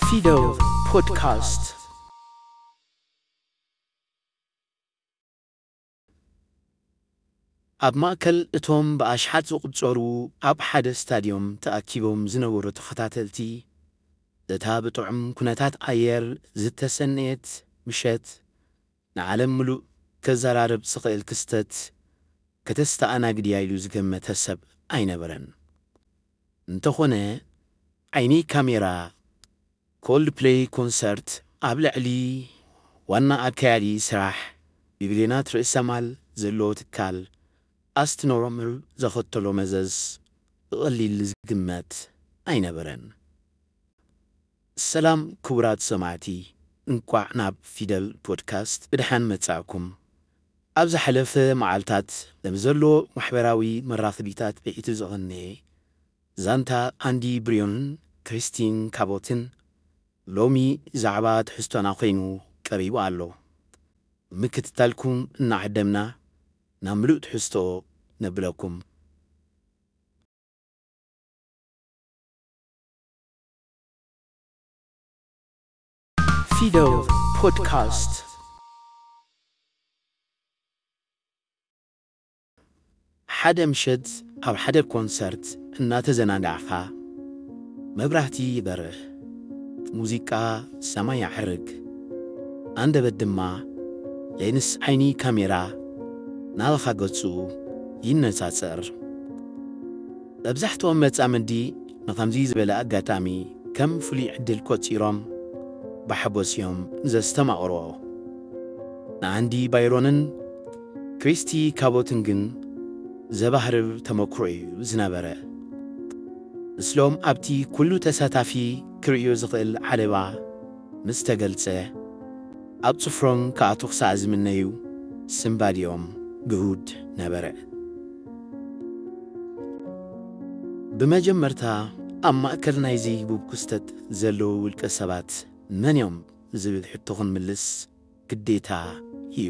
Fido Podcast. ኣብ ማእከል እቶም ብኣሽሓት ዝቑጸሩ ኣብ ሓደ ስታድዮም ተኣኪቦም ዝነበሩ ተኸታተልቲ እታ ብጥዑም ኩነታት ኣየር ዝተሰነየት ምሸት ንዓለም ምሉእ ከዘራርብ ዝኽእል ክስተት ከተስተኣናግድ ኢሉ ዝገመተ ሰብ ኣይነበረን። እንተኾነ ዓይኒ ካሜራ ኮልድፕሌይ ኮንሰርት ኣብ ልዕሊ ዋና ኣካያዲ ስራሕ ብቢልዮናት ርእሰ ማል ዘለዎ ትካል ኣስትሮኖመር ዘኸተሎ መዘዝ ብቐሊል ዝግመት ኣይነበረን። ሰላም ክቡራት ሰማዕቲ፣ እንቋዕ ናብ ፊደል ፖድካስት ብድሓን መጻእኩም። ኣብ ዝሓለፈ መዓልታት ለምዘሎ ማሕበራዊ መራኸቢታት ብኢቱ ዝቐነየ ዛንታ ኣንዲ ብሪዮንን ክሪስቲን ካቦትን ሎሚ ዛዕባ ትሕዝቶና ኮይኑ ቀሪቡ ኣሎ። ምክትታልኩም እናዓደምና ናብ ምሉእ ትሕዝቶ ነብለኩም። ፊዶ ፖድካስት ሓደ ምሸት ኣብ ሓደ ኮንሰርት እናተዘናግዓኻ መብራህቲ ይበርህ፣ ሙዚቃ ሰማይ ያሕርግ፣ አንደበት ድማ ለይንስ ዓይኒ ካሜራ ናልኻ ገጹ ይነጻጸር። መብዛሕትኦም መጻምድቲ ንኸምዚ ዝበለ ኣጋጣሚ ከም ፍሉይ ዕድል ቆፂሮም ባሕቦስ እዮም ዘስተማቕርዎ። ንኣንዲ ባይሮንን ክሪስቲ ካቦትን ግን ዘባህርብ ተመክሮ እዩ ዝነበረ። ምስሎም ኣብቲ ኩሉ ተሳታፊ ክርእዮ ዝኽእል ዓለባ ምስ ተገልጸ ኣብ ጽፍሮም ከኣቱ ክሳዕ ዝምነዩ ስምባዲኦም ግሁድ ነበረ። ብመጀመርታ ኣብ ማእከል ናይዚ ህቡብ ክስተት ዘለዉ ውልቀ ሰባት መን እዮም ዝብል ሕቶ ክንምልስ ግዴታ እዩ።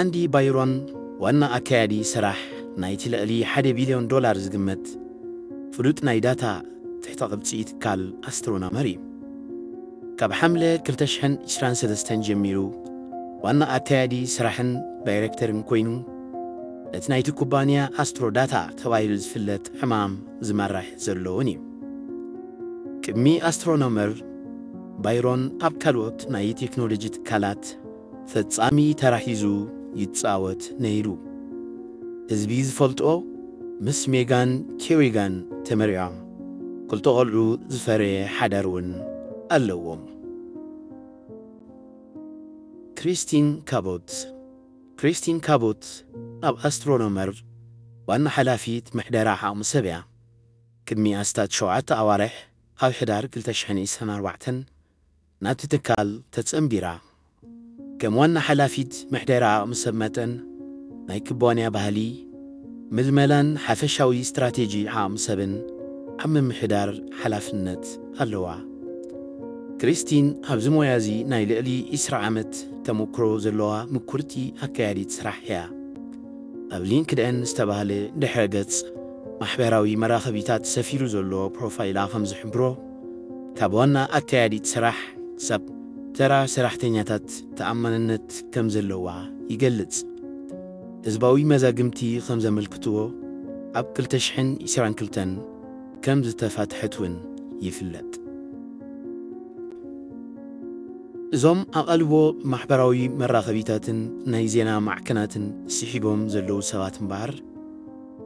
ኣንዲ ባይሮን ዋና ኣካያዲ ስራሕ ናይቲ ልዕሊ $1 ቢልዮን ዝግመት ፍሉጥ ናይ ዳታ ትሕተ ቕብፂ ትካል ኣስትሮኖመር እዩ። ካብ ሓምለ 2023 ጀሚሩ ዋና ኣካያዲ ስራሕን ዳይሬክተርን ኮይኑ እቲ ናይቲ ኩባንያ ኣስትሮዳታ ተባሂሉ ዝፍለጥ ሕማም ዝመራሕ ዘለውን እዩ። ቅድሚ ኣስትሮኖመር ባይሮን ኣብ ካልኦት ናይ ቴክኖሎጂ ትካላት ፈጻሚ ተራሒዙ ይጻወት ነይሩ። ህዝቢ ዝፈልጦ ምስ ሜጋን ኬሪጋን ተመሪዖም ክልተ ቆልዑ ዝፈረየ ሓዳር እውን ኣለዎም። ክሪስቲን ካቦት ኣብ ኣስትሮኖመር ዋና ሓላፊት ምሕደራ ዓቕሚ ሰብ እያ። ቅድሚ ኣስታት 7 ኣዋርሕ ኣብ ሕዳር 2024 ናብቲ ትካል ተጸምቢራ። ከም ዋና ሓላፊት ምሕደራ ዓቕሚ ሰብ መጠን ናይ ኩባንያ ባህሊ ምልመላን ሓፈሻዊ ስትራቴጂ ዓቕሚ ሰብን ኣብ ምምሕዳር ሓላፍነት ኣለዋ። ክሪስቲን ኣብዚ ሞያ እዚ ናይ ልዕሊ 20 ዓመት ተመክሮ ዘለዋ ምኩርቲ ኣካያዲት ስራሕ እያ። ኣብ ሊንክድኢን ዝተባህለ ድሕረ ገጽ ማሕበራዊ መራኸቢታት ሰፊሩ ዘሎ ፕሮፋይላ ከም ዝሕብሮ ካብ ዋና ኣካያዲት ስራሕ ሰብ ተራ ሰራሕተኛታት ተኣማንነት ከም ዘለዋ ይገልጽ። ህዝባዊ መዛግምቲ ከም ዘመልክትዎ ኣብ 2022 ከም ዝተፋትሐት እውን ይፍለጥ። እዞም ኣቓልቦ ማሕበራዊ መራኸቢታትን ናይ ዜና ማዕከናትን ስሒቦም ዘለዉ ሰባት እምበኣር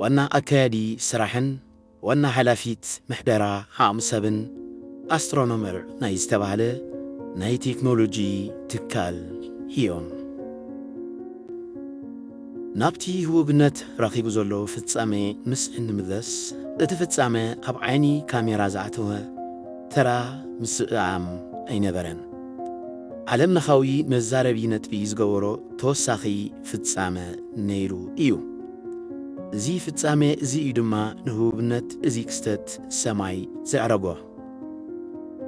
ዋና ኣካያዲ ስራሕን ዋና ሓላፊት ምሕደራ ዓቕሚ ሰብን ኣስትሮኖመር ናይ ዝተባህለ ናይ ቴክኖሎጂ ትካል እዮም። ናብቲ ህቡብነት ረኺቡ ዘሎ ፍጻሜ ምስ እንምለስ እቲ ፍጻሜ ኣብ ዓይኒ ካሜራ ዝኣተወ ተራ ምስዕዓም ኣይነበረን። ዓለም ለኻዊ መዛረቢ ነጥቢ ዝገበሮ ተወሳኺ ፍጻሜ ነይሩ እዩ። እዚ ፍጻሜ እዚ እዩ ድማ ንህቡብነት እዚ ክስተት ሰማይ ዘዕረጎ።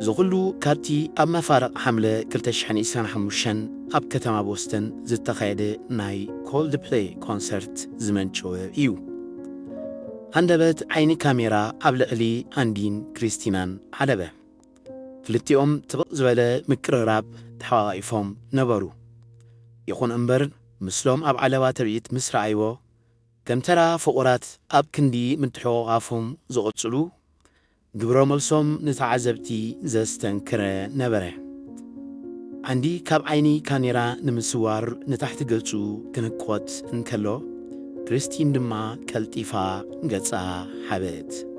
ዝኹሉ ካብቲ ኣብ መፋረቕ ሓምለ 2025 ኣብ ከተማ ቦስተን ዝተኻየደ ናይ ኮልድፕሌይ ኮንሰርት ዝመንጨወ እዩ። አንደበት ዓይኒ ካሜራ ኣብ ልዕሊ ኣንዲን ክሪስቲናን ዓለበ። كلتيهم تبق زبالة مكرراب تحواقفهم نبرو يخون أمبر مسلوم أب علوات ريت مصر عيوه كم ترى فقرات أب كندي من تحواقفهم زغطسلو قبرو ملسوم نتعذبتي زستنكره نبره عندي كاب عيني كانيرا نمسوار نتحت قلتو كنكوت انكلو كريستين دما كالتيفا قلتها حبيت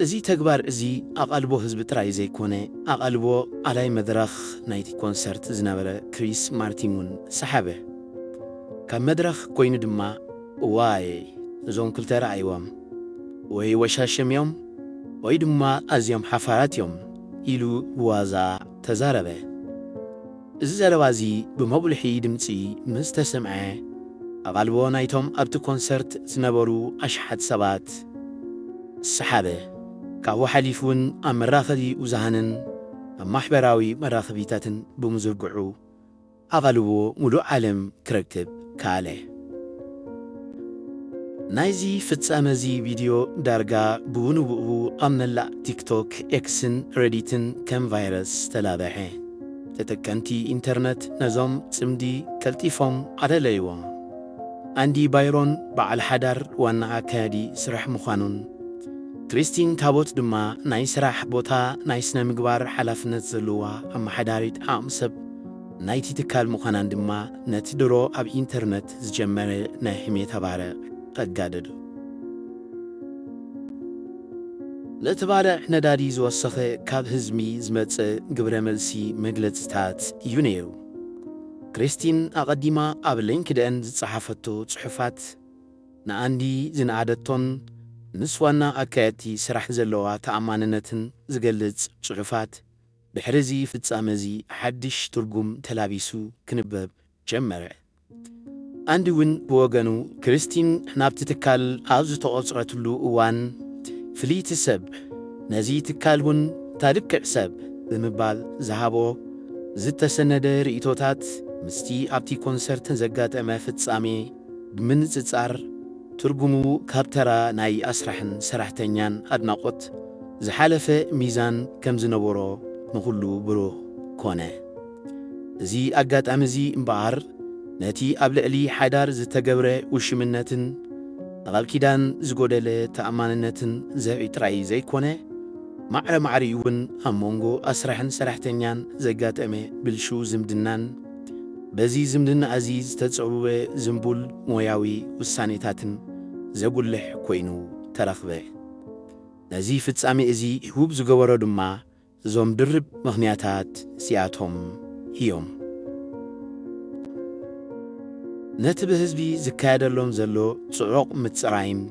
ازي تكبر ازي اقلبو هزب تراي زي كونه اقلبو على مدرخ نايتي كونسرت زنابرة كريس مارتينون سحبه كان مدرخ كوين دما واي زون كل ترعيوام وي وشاشم يوم وي دما ازيوم حفارات يوم إلو بوازا تزاربه الزروازي بمبلحي دمتي مستسمعه أغلبو نايتهم أبتو كونسرت سنبرو أشحد سبات السحابة كاو حليفون أم مراخدي وزهنن أم محبراوي مراخبيتاتن بمزرقعو أغلبو ملو عالم كركب كاله نايزي فتسامزي فيديو دارجا بونو بقو أمنلا تيك توك إكسن ريديتن كم فيروس تلابحي تتكنتي إنترنت نظام تسمدي كالتيفوم على ليوم عندي بايرون بعل حدر وانا كادي سرح مخانون كريستين تابوت دما ناي سرح بوتا ناي سنا مقبار حلافنت زلوا أما حداريت عامسب نايتي تكال مخانان دما نتدرو أب إنترنت زجمر ناحمي تبارا أجدد لتبارع نداري زوسخة كاب هزمي زمت قبر ملسي مجلتات يونيو كريستين أقدمة قبلين كدان صحافتو صحفات ناندي زن عادتون نسوانا أكاتي سرح زلوا تأماننتن زقلت صحفات بحرزي فتسامزي حدش ترقم تلابيسو كنبب جمرع عندون بوغانو كريستين نابت تكال عاوز تقصرت له وان فليت السب نزي تكالون تارك عسب بمبال زهابو زت سنة رئيتوتات مستي أبتي كونسرت زقات أما فتسامي بمن تتصار ترقمو كابترا ناي أسرحن سرحتنيان أدناقوت زحالف ميزان كم زنبورو نقولو برو كونه زي أقات أمزي مبار نتي قبل لي حدار زتجبره وشمنتن غال كيدان زغودله تأماننتن زي تراي زي كونه معريون همونغو أسرحن سرحتنيان زقات أمي بالشو زمدنان بزي زمدن عزيز تتصعبه زنبول موياوي والسانيتاتن زقول لح كوينو ترخبه نزي فتسامي ازي هوب زغورو دما زوم درب مغنياتات سياتهم هيوم نتب هزبي زكادرلهم زلو صعوق متصرايم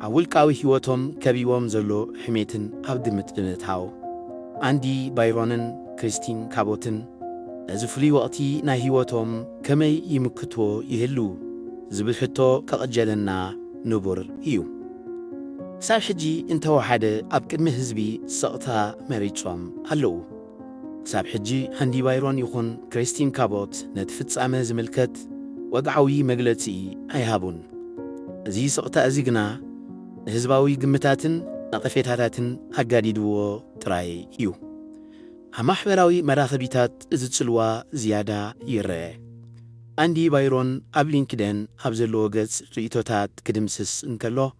أول قاوي هيوتهم كبيوهم زلو حميتن عبد متبنتهاو عندي بايرونن كريستين كابوتن لزفلي وقتي نا هيوتهم كمي يمكتو يهلو زبحتو كأجلنا نبر هيو سار حجي انتو حدا أبكد مهزبي سقطها مريتشوم هلو ساب حجي عندي بايرون يخون كريستين كابوت نتفتس عمز ملكت وقعوي مجلتي أيهابون زي سقطة أزيقنا هزباوي قمتاتن نقفيتاتن أقاديدو تراي يو همحبراوي مراخبيتات إزتسلوا زيادة يرى عندي بايرون قبلين كدن هبزلو قدس ريتوتات كدمسس انكالو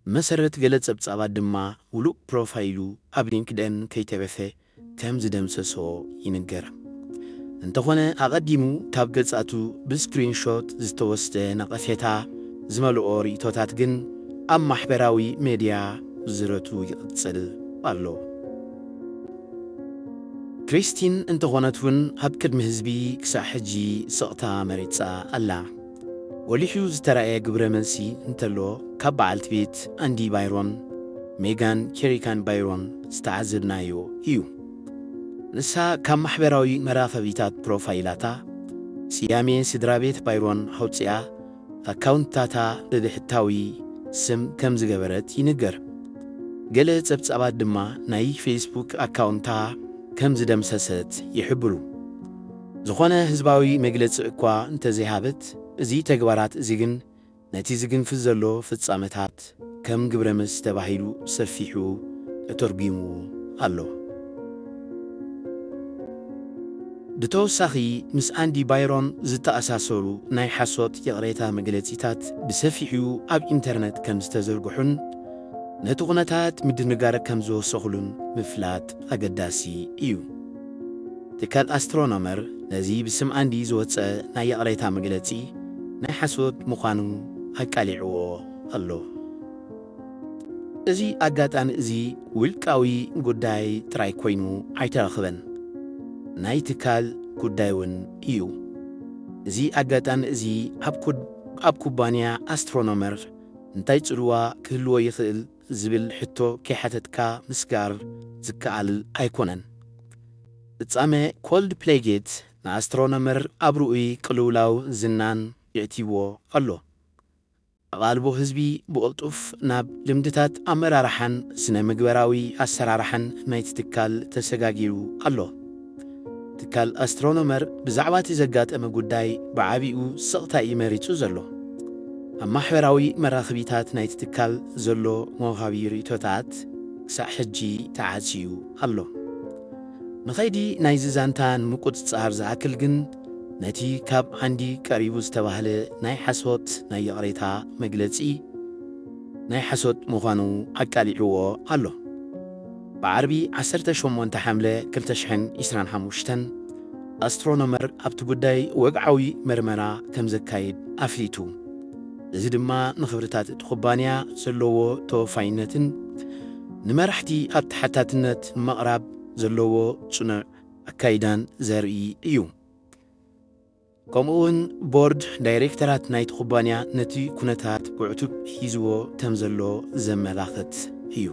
مسرت قلت سبتسابات دما ولوك بروفايلو قبلين كدن كيتبثي كم زدمسسو ينقر انتخونه أقدمو كاب قلتاتو بسكرين شوت زتوسته نقفيتا زمالو ريتوتات جن أم محبراوي ميديا زرتو يقتصل بالو كريستين انتخونتون هبكد مهزبي كساحجي سقطة مريتسا ألا وليحيو زترأي قبر منسي انتلو كاب عالت بيت عندي بايرون ميغان كيريكان بايرون استعزبنايو هيو نسا كم محبراوي مرافبيتات بروفايلاتا سيامي سدرابيت بايرون حوتسيا أكاونتاتا لدحتاوي سم كم زغبرت ينقر قلت سبتسابات دما ناي فيسبوك أكاونتا كم زدمسست يحبلو زخونا هزباوي مجلس اكوا انت زيهابت زي تقبارات زيغن نتي زيغن فزلو فتسامتات كم قبرمس تباهيلو سفيحو ተርጉሙ ኣሎ ብተወሳኺ ምስ ኣንዲ ባይሮን ዝተኣሳሰሩ ናይ ሓሶት የቕሬታ መግለጺታት ብሰፊሑ ኣብ ኢንተርነት ከም ዝተዘርግሑን ነቲ ኩነታት ምድንጋር ከም ዝወሰኹሉን ምፍላጥ ኣገዳሲ እዩ ትካል ኣስትሮኖመር ነዚ ብስም ኣንዲ ዝወፀ ናይ የቕሬታ መግለጺ ናይ ሓሶት ምዃኑ ኣቃሊዕዎ ኣሎ እዚ ኣጋጣሚ እዚ ውልቃዊ ጉዳይ ጥራይ ኮይኑ ኣይተረኽበን ናይ ትካል ጉዳይ እውን እዩ እዚ ኣጋጣሚ እዚ ኣብ ኩባንያ ኣስትሮኖመር እንታይ ጽልዋ ክህልዎ ይኽእል ዝብል ሕቶ ከይሓተትካ ምስጋር ዝከኣል ኣይኮነን ፍጻሜ ኮልድ ፕሌጌት ንኣስትሮኖመር ኣብ ርኡይ ቅልውላው ዝናን የእትይዎ ኣሎ ኣቓልቦ ህዝቢ ብቕልጡፍ ናብ ልምድታት ኣመራርሓን ስነ ምግበራዊ ኣሰራርሓን ናይቲ ትካል ተሰጋጊሩ ኣሎ ትካል ኣስትሮኖመር ብዛዕባ እቲ ዘጋጠመ ጉዳይ ብዓቢኡ ስቕታ እዩ መሪጹ ዘሎ ኣብ ማሕበራዊ መራኸቢታት ናይቲ ትካል ዘሎ መውሃቢ ርእቶታት ክሳብ ሕጂ ተዓጽዩ ኣሎ ንኸይዲ ናይዚ ዛንታ ንምቁፅጻር ዝኣክል ግን ነቲ ካብ ዓንዲ ቀሪቡ ዝተባህለ ናይ ሓሶት ናይ የቕሬታ መግለጺ ናይ ሓሶት ምዃኑ ኣቃሊዕዎ ኣሎ ብዓርቢ 18 ሐምለ 2025 ኣስትሮኖመር ኣብቲ ጉዳይ ወግዓዊ መርመራ ከም ዘካይድ ኣፍሊጡ እዚ ድማ ንኽብርታት እቲ ኩባንያ ዘለዎ ተወፋይነትን ንመራሕቲ ኣብ ተሓታትነት ምቕራብ ዘለዎ ጽኑዕ ኣካይዳን ዘርኢ እዩ ከምኡውን ቦርድ ዳይሬክተራት ናይቲ ኩባንያ ነቲ ኩነታት ብዕቱብ ሒዝዎ ከም ዘሎ ዘመላኽት እዩ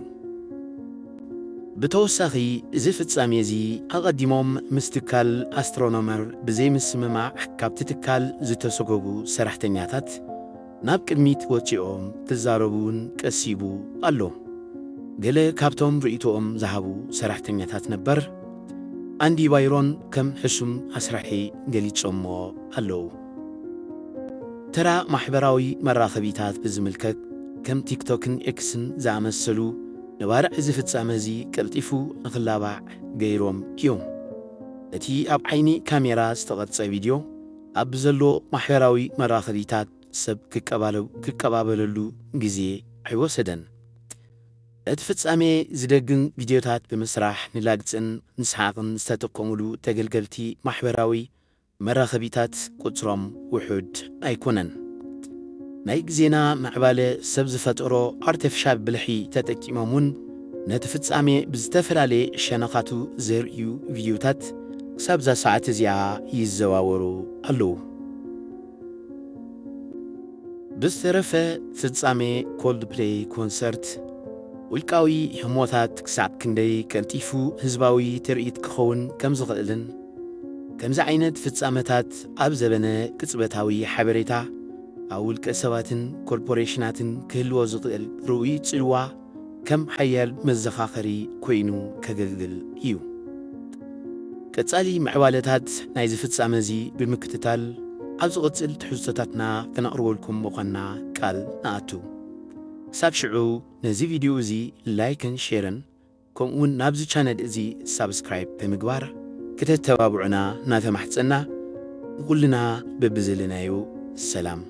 ብተወሳኺ እዚ ፍጻሜ እዚ ኣቐዲሞም ምስ ትካል ኣስትሮኖመር ብዘይምስምማዕ ካብቲ ትካል ዝተሰገጉ ሰራሕተኛታት ናብ ቅድሚት ወፂኦም ክዛረቡን ቀሲቡ ኣሎ ገለ ካብቶም ርእይቶኦም ዝሃቡ ሰራሕተኛታት ነበር ኣንዲ ባይሮን ከም ሕሱም ኣስራሒ ገሊጾሞ ኣለዉ ተራ ማሕበራዊ መራኸቢታት ብዝምልከት ከም ቲክቶክን ኤክስን ዝኣመሰሉ ነባርዕ እዚ ፍጻመ እዚ ቀልጢፉ ንኽላባዕ ገይሮም እዮም እቲ ኣብ ዓይኒ ካሜራ ዝተቐርጸ ቪድዮ ኣብ ዘሎ ማሕበራዊ መራኸቢታት ሰብ ክቀባበለሉ ግዜ ኣይወሰደን እቲ ፍጻሜ ዝደግም ቪድዮታት ብምስራሕ ንላግፅን ንስሓቕን ዝተጠቀሙሉ ተገልገልቲ ማሕበራዊ መራኸቢታት ቁጽሮም ውሑድ ኣይኮነን ናይ ግዜና ምዕባለ ሰብ ዝፈጠሮ ኣርቲፊሻል ብልሒ ተጠቂሞም እውን ነቲ ፍጻሜ ብዝተፈላለየ ሸነኻቱ ዘርእዩ ቪድዮታት ክሳብ ዛ ሰዓት እዚኣ ይዘዋወሩ ኣለዉ ብዝተረፈ ፍጻሜ ኮልድ ፕሌይ ኮንሰርት ውልቃዊ ህሞታት ክሳብ ክንደይ ቀልጢፉ ህዝባዊ ትርኢት ክኸውን ከም ዝኽእልን ከምዚ ዓይነት ፍጻመታት ኣብ ዘበነ ቅጽበታዊ ሓበሬታ ኣብ ውልቀ ሰባትን ኮርፖሬሽናትን ክህልዎ ዝኽእል ርኡይ ጽልዋ ከም ሓያል መዘኻኸሪ ኮይኑ ከገልግል እዩ ቀጻሊ ምዕባለታት ናይዚ ፍጻመ እዚ ብምክትታል ኣብ ዝቕጽል ትሕዝቶታትና ክነቕርበልኩም ምዃንና ቃል ንኣቱ ክሳብ ሽዑ ነዚ ቪድዮ እዚ ላይክን ሼርን ከምኡውን ናብዚ ቻነል እዚ ሳብስክራይብ ብምግባር ከተተባብዑና እናተማሕፀና ኩልና በብዘለናዩ ሰላም